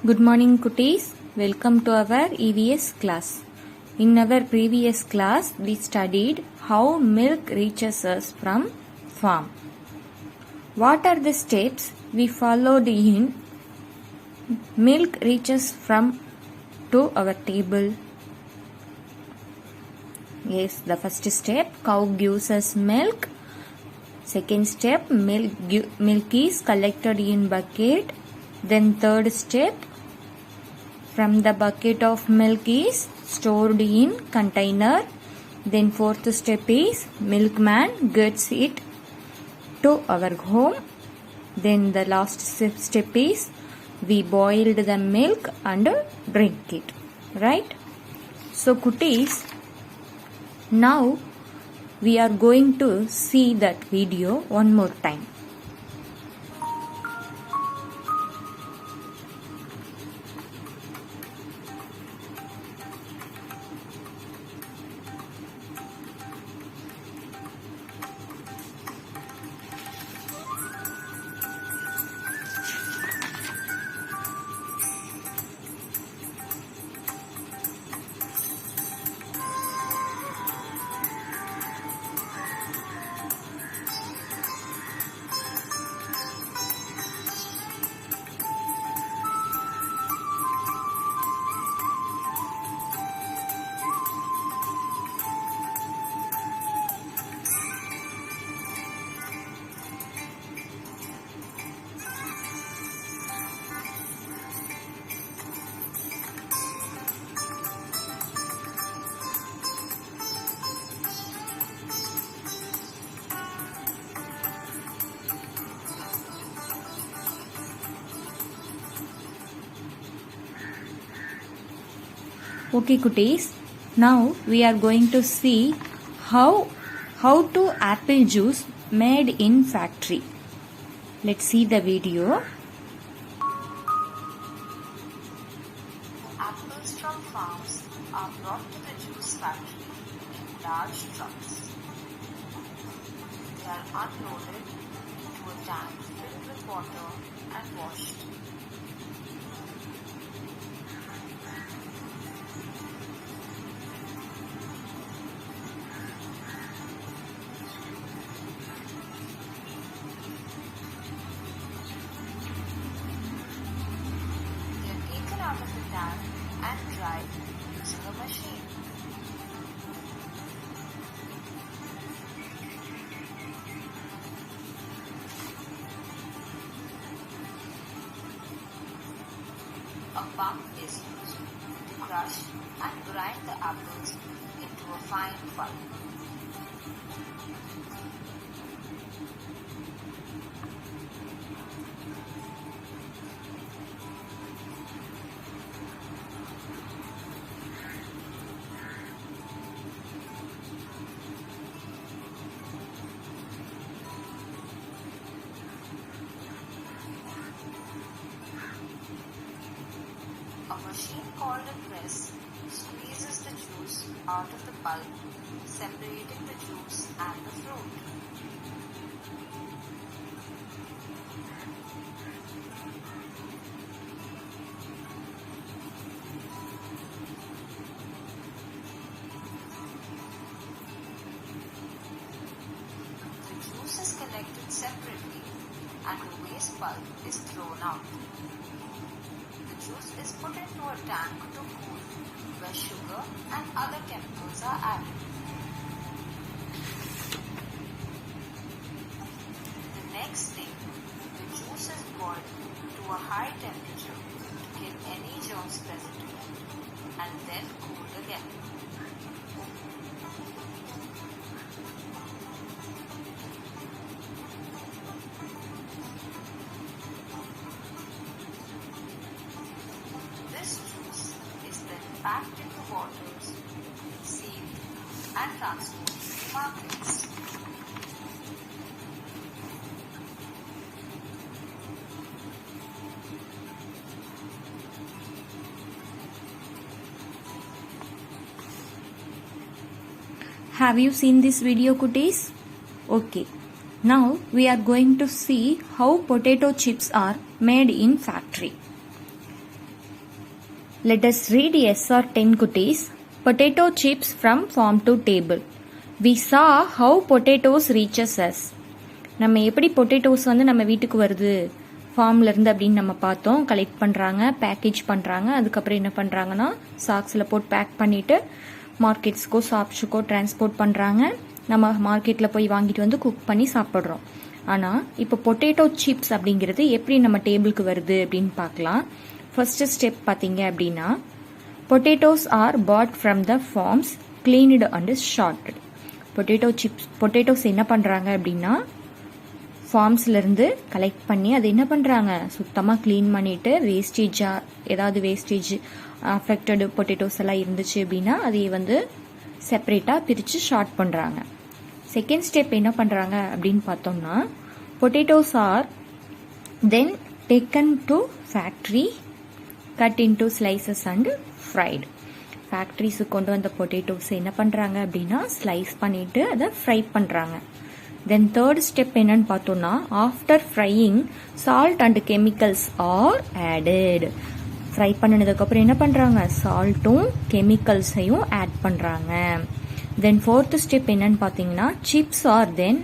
Good morning, Kutis. Welcome to our EVS class. In our previous class, we studied how milk reaches us from farm. What are the steps we followed in milk reaches from to our table? Yes, the first step, cow gives us milk. Second step, milk is collected in bucket. Then third step, from the bucket of milk is stored in container. Then fourth step is milkman gets it to our home. Then the last step is we boiled the milk and drink it. Right? So Kutis, now we are going to see that video one more time. Okay, Kutis. Now we are going to see how to apple juice made in factory. Let's see the video. Apples from farms are brought to the juice factory in large trucks. They are unloaded into a tank filled with water and washed. Out of the tank and dried using a machine. A pump is used to crush and grind the apples into a fine pulp. A machine called a press squeezes the juice out of the pulp, separating the juice and the fruit. The juice is collected separately and the waste pulp is thrown out. The juice is put into a tank to cool, where sugar and other chemicals are added. The next thing, the juice is boiled to a high temperature to kill any germs present in it, and then cooled again. This juice is then packed into bottles, sealed and transported to markets. Have you seen this video, Kutis? Okay. Now we are going to see how potato chips are made in factory. Let us read SR 10 cuties. Potato chips from farm to table. We saw how potatoes reaches us. நம்ம எப்படி potatoes வந்து நம்ம வீட்டுக்கு வருது ஃபார்ம்லேருந்து அப்படின்னு நம்ம பார்த்தோம். Collect பண்ணுறாங்க, பேக்கேஜ் பண்ணுறாங்க, அதுக்கப்புறம் என்ன பண்ணுறாங்கன்னா சாக்ஸில் போட்டு பேக் பண்ணிவிட்டு மார்க்கெட்ஸ்க்கோ ஷாப்ஸுக்கோ டிரான்ஸ்போர்ட் பண்ணுறாங்க. நம்ம மார்க்கெட்டில் போய் வாங்கிட்டு வந்து குக் பண்ணி சாப்பிட்றோம். ஆனால் இப்போ பொட்டேட்டோ சிப்ஸ் அப்படிங்கிறது எப்படி நம்ம டேபிளுக்கு வருது அப்படின்னு பார்க்கலாம். ஃபர்ஸ்ட் ஸ்டெப் பார்த்தீங்க அப்படின்னா potatoes are bought from the farms cleaned and sorted. Potatoes என்ன பண்ணுறாங்க அப்படின்னா ஃபார்ம்ஸ்லேருந்து கலெக்ட் பண்ணி அதை என்ன பண்ணுறாங்க சுத்தமாக க்ளீன் பண்ணிவிட்டு வேஸ்டேஜாக ஏதாவது வேஸ்டேஜ் அஃபெக்டடு பொட்டேட்டோஸ் எல்லாம் இருந்துச்சு அப்படின்னா அதை வந்து செப்பரேட்டாக பிரித்து ஷார்ட் பண்ணுறாங்க. செகண்ட் ஸ்டெப் என்ன பண்ணுறாங்க அப்படின்னு பார்த்தோம்னா potatoes are then taken to factory, cut into slices and fried. ஃபேக்ட்ரிஸுக்கு கொண்டு வந்த பொட்டேட்டோஸ் என்ன பண்ணுறாங்க அப்படின்னா ஸ்லைஸ் பண்ணிவிட்டு அதை ஃப்ரை பண்ணுறாங்க. தென் தேர்ட் ஸ்டெப் என்னன்னு பார்த்தோம்னா after frying salt and chemicals are added. Fry பண்ணினதுக்கப்புறம் என்ன பண்ணுறாங்க சால்ட்டும் கெமிக்கல்ஸையும் ஆட் பண்ணுறாங்க. தென் ஃபோர்த் ஸ்டெப் என்னன்னு பார்த்தீங்கன்னா chips are then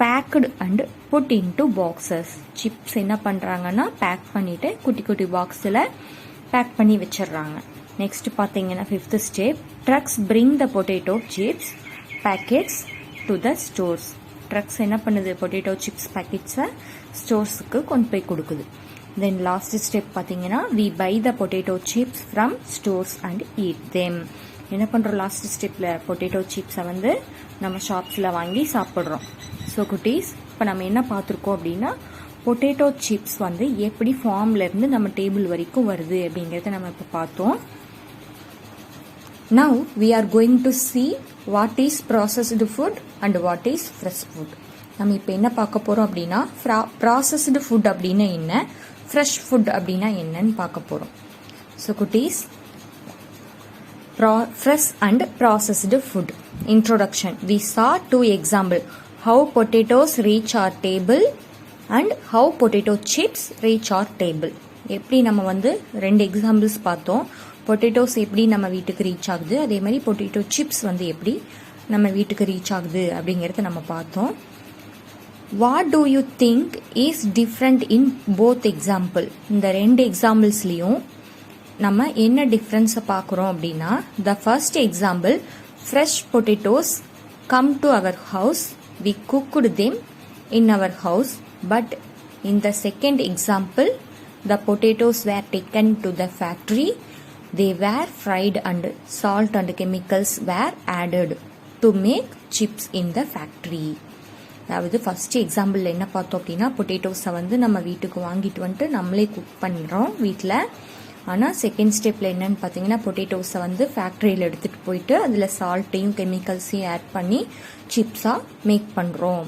packed and put into boxes. Chips என்ன பண்ணுறாங்கன்னா பேக் பண்ணிவிட்டு குட்டி குட்டி பாக்ஸில் பேக் பண்ணி வச்சிடுறாங்க. நெக்ஸ்ட் பார்த்தீங்கன்னா fifth step trucks bring the potato chips packets to the stores. Trucks என்ன பண்ணுது பொட்டேட்டோ சிப்ஸ் பேக்கெட்ஸை ஸ்டோர்ஸுக்கு கொண்டு போய் கொடுக்குது. தென் லாஸ்ட் ஸ்டெப் பார்த்தீங்கன்னா we buy the potato chips from stores and eat them. என்ன பண்ணுறோம் லாஸ்ட் ஸ்டெப்பில் பொட்டேட்டோ சிப்ஸை வந்து நம்ம ஷாப்ஸில் வாங்கி சாப்பிட்றோம். ஸோ குட்டீஸ் இப்போ நம்ம என்ன பார்த்துருக்கோம் அப்படின்னா பொட்டேட்டோ சிப்ஸ் வந்து எப்படி ஃபார்ம்லேருந்து நம்ம டேபிள் வரைக்கும் வருது அப்படிங்கிறத நம்ம இப்போ பார்த்தோம். Now we are going to see what is processed food and what is fresh food. நம்ம இப்போ என்ன பார்க்க போகிறோம் அப்படின்னா ப்ராசஸ்டு ஃபுட் அப்படின்னா என்ன, ஃப்ரெஷ் ஃபுட் அப்படின்னா என்னன்னு பார்க்க போகிறோம். ஸோ குட்டீஸ் fresh and processed food. Introduction. We saw two examples. How potatoes reach our table and how potato chips reach our table. எப்படி நம்ம வந்து ரெண்டு எக்ஸாம்பிள்ஸ் பார்த்தோம். பொட்டேட்டோஸ் எப்படி நம்ம வீட்டுக்கு ரீச் ஆகுது, அதே மாதிரி பொட்டேட்டோ சிப்ஸ் வந்து எப்படி நம்ம வீட்டுக்கு ரீச் ஆகுது அப்படிங்கிறத நம்ம பார்த்தோம். What do you think is different in both example. இந்த ரெண்டு எக்ஸாம்பிள்ஸ்லையும் நம்ம என்ன டிஃப்ரென்ஸை பார்க்குறோம் அப்படின்னா the first example fresh potatoes come to our house, we cooked them in our house. But in the second example the potatoes were taken to the factory, they were fried and salt and chemicals were added to make chips in the factory. அதாவது first example என்ன பார்த்தோம் அப்படின்னா பொட்டேட்டோஸை வந்து நம்ம வீட்டுக்கு வாங்கிட்டு வந்துட்டு நம்மளே குக் பண்ணுறோம் வீட்டில். ஆனால் செகண்ட் ஸ்டெப்பில் என்னன்னு பார்த்தீங்கன்னா பொட்டேட்டோஸை வந்து ஃபேக்ட்ரியில் எடுத்துகிட்டு போயிட்டு அதில் சால்ட்டையும் கெமிக்கல்ஸையும் ஆட் பண்ணி சிப்ஸாக மேக் பண்ணுறோம்.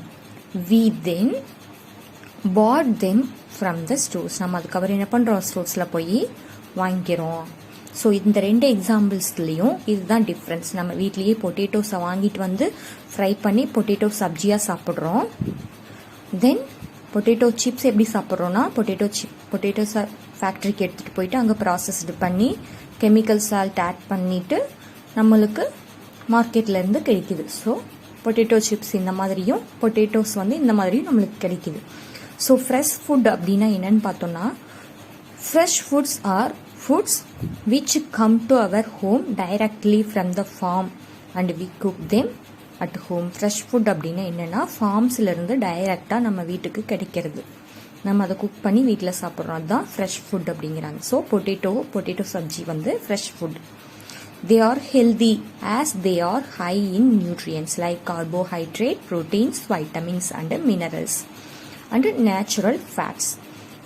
We then bought them from the stores. நம்ம அதுக்கப்புறம் என்ன பண்ணுறோம் ஸ்டோர்ஸில் போய் வாங்கிக்கிறோம். ஸோ இந்த ரெண்டு எக்ஸாம்பிள்ஸ்லேயும் இதுதான் டிஃப்ரென்ஸ். நம்ம வீட்லேயே பொட்டேட்டோஸை வாங்கிட்டு வந்து ஃப்ரை பண்ணி பொட்டேட்டோ சப்ஜியாக சாப்பிட்றோம். தென் பொட்டேட்டோ சிப்ஸ் எப்படி சாப்பிட்றோன்னா பொட்டேட்டோஸை ஃபேக்ட்ரிக்கு எடுத்துகிட்டு போயிட்டு அங்கே ப்ராசஸ்டு பண்ணி கெமிக்கல் சால்ட் ஆட் பண்ணிவிட்டு நம்மளுக்கு மார்க்கெட்லேருந்து கிடைக்குது. ஸோ பொட்டேட்டோ சிப்ஸ் இந்த மாதிரியும் பொட்டேட்டோஸ் வந்து இந்த மாதிரியும் நம்மளுக்கு கிடைக்குது. ஸோ ஃப்ரெஷ் ஃபுட் அப்படின்னா என்னன்னு பார்த்தோன்னா fresh foods are foods which come to our home directly from the farm and we cook them at home. Fresh food அப்படின்னா என்னென்னா ஃபார்ம்ஸ்லேருந்து டைரெக்டாக நம்ம வீட்டுக்கு கிடைக்கிறது, நம்ம அதை குக் பண்ணி வீட்டில் சாப்பிட்றோம். அதுதான் ஃப்ரெஷ் ஃபுட் அப்படிங்கிறாங்க. ஸோ பொட்டேட்டோ சப்ஜி வந்து fresh food. They are healthy as they are high in nutrients like carbohydrate, proteins, vitamins and minerals and natural fats.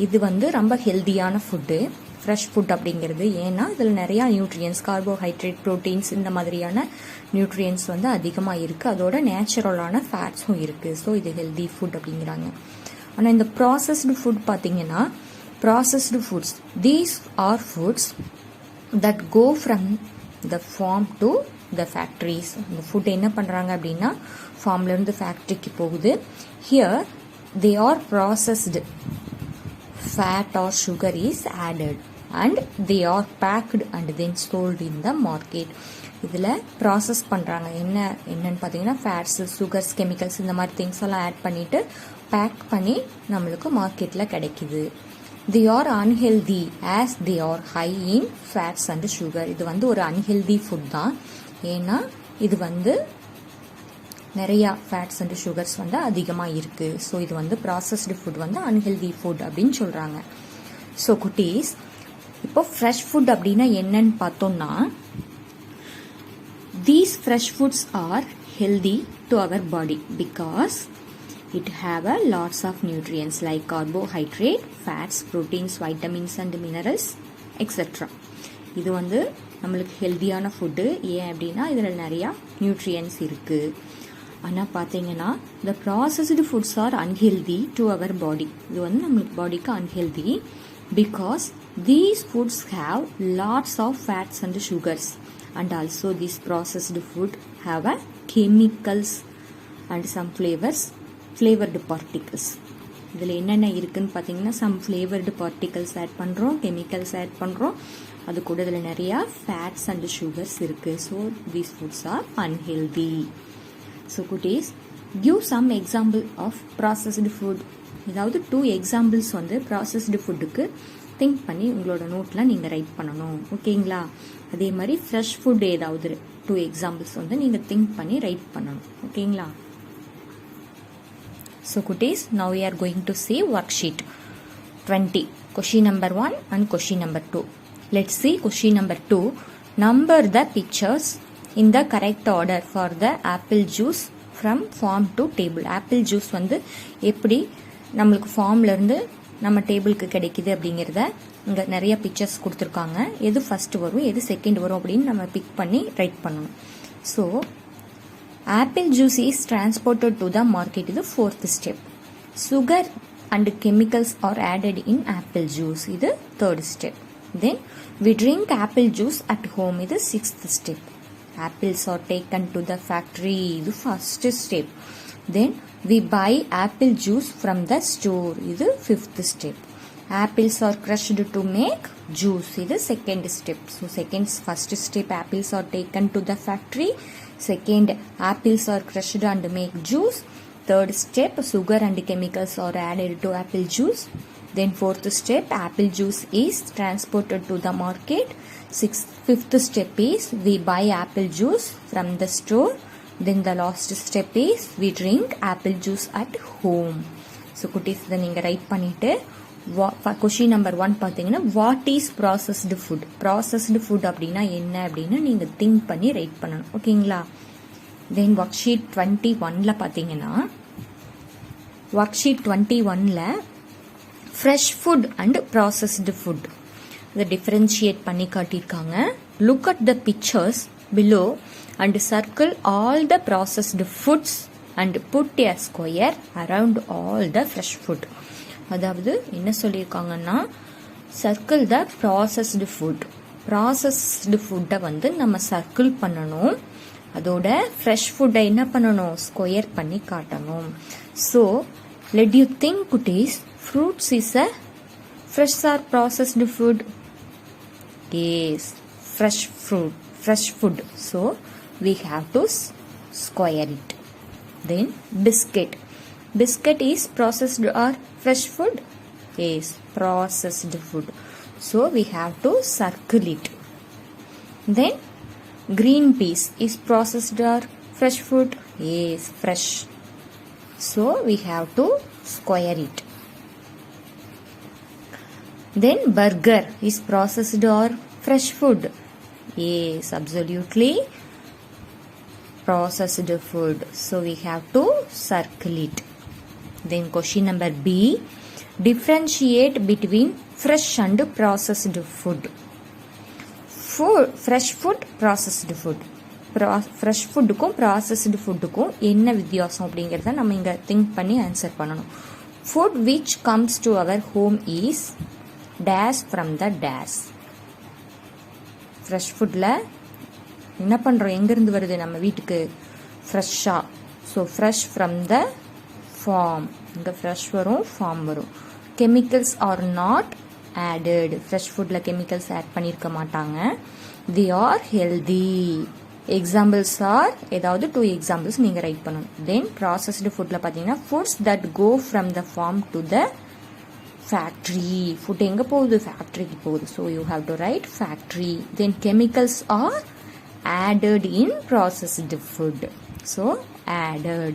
இது வந்து ரொம்ப ஹெல்தியான ஃபுட்டு ஃப்ரெஷ் ஃபுட் அப்படிங்கிறது. ஏன்னா இதில் நிறையா நியூட்ரியன்ஸ் கார்போஹைட்ரேட், ப்ரோட்டீன்ஸ் இந்த மாதிரியான நியூட்ரியன்ஸ் வந்து அதிகமாக இருக்குது. அதோட நேச்சுரலான ஃபேட்ஸும் இருக்குது. ஸோ இது ஹெல்தி ஃபுட் அப்படிங்கிறாங்க. ஆனால் இந்த ப்ராசஸ்டு ஃபுட் பார்த்தீங்கன்னா processed foods these are foods that go from the farm to the factories. இந்த ஃபுட் என்ன பண்ணுறாங்க அப்படின்னா ஃபார்ம்லேருந்து ஃபேக்ட்ரிக்கு போகுது. Here they are processed fat or sugar is added and they are packed and then sold in the market. இதில் process பண்ணுறாங்க. என்னன்னு பார்த்தீங்கன்னா ஃபேட்ஸ், சுகர்ஸ், கெமிக்கல்ஸ் இந்த மாதிரி திங்ஸ் எல்லாம் ஆட் பண்ணிவிட்டு பேக் பண்ணி நம்மளுக்கு மார்க்கெட்டில் கிடைக்குது. they are unhealthy as they are high in fats and sugar. இது வந்து ஒரு அன்ஹெல்தி ஃபுட் தான். ஏன்னா இது வந்து நிறையா ஃபேட்ஸ் அண்ட் சுகர்ஸ் வந்து அதிகமாக இருக்குது. ஸோ இது வந்து ப்ராசஸ்டு ஃபுட் வந்து அன்ஹெல்தி ஃபுட் அப்படின்னு சொல்கிறாங்க. ஸோ குட்டீஸ், இப்போ ஃப்ரெஷ் ஃபுட் அப்படின்னா என்னன்னு பார்த்தோம்னா, these fresh foods are healthy to our body because it have a lots of nutrients like carbohydrate, fats, proteins, vitamins and minerals etc. இது வந்து நம்மளுக்கு ஹெல்தியான ஃபுட்டு. ஏன் அப்படின்னா இதில் நிறையா நியூட்ரியன்ஸ் இருக்குது. ஆனால் பார்த்தீங்கன்னா the processed foods are unhealthy to our body. இது வந்து நம்மளுக்கு பாடிக்கு unhealthy because these foods have lots of fats and sugars and also this processed food have a chemicals and some flavored particles. இதில் என்னென்ன இருக்குன்னு பார்த்தீங்கன்னா some flavored particles ஆட் பண்ணுறோம், chemicals add பண்ணுறோம். அது கூட இதில் நிறையா ஃபேட்ஸ் அண்ட் சுகர்ஸ் இருக்குது. So these foods are unhealthy. So குட்டீஸ், give some example of processed food. ஏதாவது 2 எக்ஸாம்பிள்ஸ் வந்து ப்ராசஸ்டு ஃபுட்டுக்கு திங்க் பண்ணி உங்களோட நோட்டில் நீங்கள் ரைட் பண்ணணும். ஓகேங்களா? அதே மாதிரி ஃப்ரெஷ் ஃபுட் ஏதாவது 2 எக்ஸாம்பிள்ஸ் வந்து நீங்கள் திங்க் பண்ணி ரைட் பண்ணணும். ஓகேங்களா? ஸோ குட்டீஸ், now we are going to see worksheet 20. Question number 1 and question number 2. Let's see question number 2. Number the pictures in the correct order for the apple juice from farm to table. Apple juice வந்து எப்படி நம்மளுக்கு ஃபார்ம்லேருந்து நம்ம டேபிளுக்கு கிடைக்குது அப்படிங்கிறத இங்கே நிறைய pictures கொடுத்துருக்காங்க. எது ஃபஸ்ட்டு வரும், எது செகண்ட் வரும் அப்படின்னு நம்ம பிக் பண்ணி ரைட் பண்ணணும். So apple juice is transported to the market, இது 4th step. Sugar and chemicals are added in apple juice, இது 3rd step. Then we drink apple juice at home, இது 6th step. Apples are taken to the factory, இது 1st step. Then we buy apple juice from the store, இது 5th step. Apples are crushed to make juice, இது 2nd step. So first step, apples are taken to the factory. Second, apples are crushed and make juice. 3rd step, sugar and chemicals are added to apple juice. Then 4th step, apple juice is transported to the market. 5th step is we buy apple juice from the store. Then the last step is we drink apple juice at home. So குட்டீஸ், இதை நீங்கள் right பண்ணிவிட்டு question number 1 பார்த்தீங்கன்னா what is processed food. Processed food அப்படின்னா என்ன அப்படின்னு நீங்கள் think பண்ணி ரைட் பண்ணணும். ஓகேங்களா? தென் ஒர்க் ஷீட் 21ல் பார்த்தீங்கன்னா ஒர்க் ஷீட் 21ல் fresh food and processed food இதை டிஃபரன்ஷியேட் பண்ணி காட்டியிருக்காங்க. Look at the pictures below and circle all the processed foods and put a square around all the fresh food. அதாவது என்ன சொல்லியிருக்காங்கன்னா, circle the processed food. Processed ஃபுட்டை வந்து நம்ம circle பண்ணணும். அதோட ஃப்ரெஷ் ஃபுட்டை என்ன பண்ணணும், ஸ்கொயர் பண்ணி காட்டணும். ஸோ லெட் யூ திங்க் குட்டீஸ், fruits is a fresh or processed food? Yes, fresh food. So we have to square it. Then biscuit is processed or fresh food? Yes, processed food. So we have to circle it. Then green peas is processed or fresh food? Yes, fresh. So we have to square it. Then burger is processed or fresh food? Yes, absolutely processed food. So we have to circle it. Then question number B, differentiate between fresh and processed food. Fresh food, processed food. Fresh ஃபுட்டுக்கும் processed ஃபுட்டுக்கும் என்ன வித்தியாசம் அப்படிங்கிறத நம்ம இங்கே think பண்ணி answer பண்ணணும். Food which comes to our home is dash from the dash. Fresh ஃபுட்டில் என்ன பண்ணுறோம், எங்கேருந்து வருது நம்ம வீட்டுக்கு, ஃப்ரெஷ்ஷாக. So fresh from the farm, இங்கே ஃப்ரெஷ் வரும், ஃபார்ம் வரும். chemicals are not added. Fresh foodல chemicals add பண்ணிருக்க மாட்டாங்க. They are healthy. Examples are ஏதாவது 2 examples நீங்க ரைட் பண்ணணும். Then processed foodல பாத்தீங்கன்னா foods that go from the farm to the factory. Food எங்க போகுது? ஃபேக்டரிக்கு போகுது. So you have to write factory. Then chemicals are added in processed food. So added.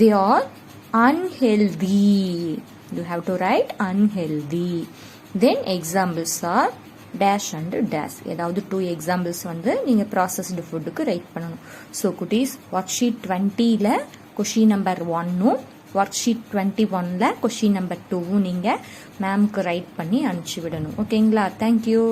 They are unhealthy. You have to write unhealthy. Then examples are dash and dash. ஏதாவது 2 examples வந்து நீங்க processed foodக்கு right பண்ணணும். So குட்டீஸ் worksheet 20ல question number 1 worksheet 21ல question number 2 நீங்க மேம்க்கு right பண்ணி அனுப்பிச்சு விடணும். ஓகேங்களா? Thank you.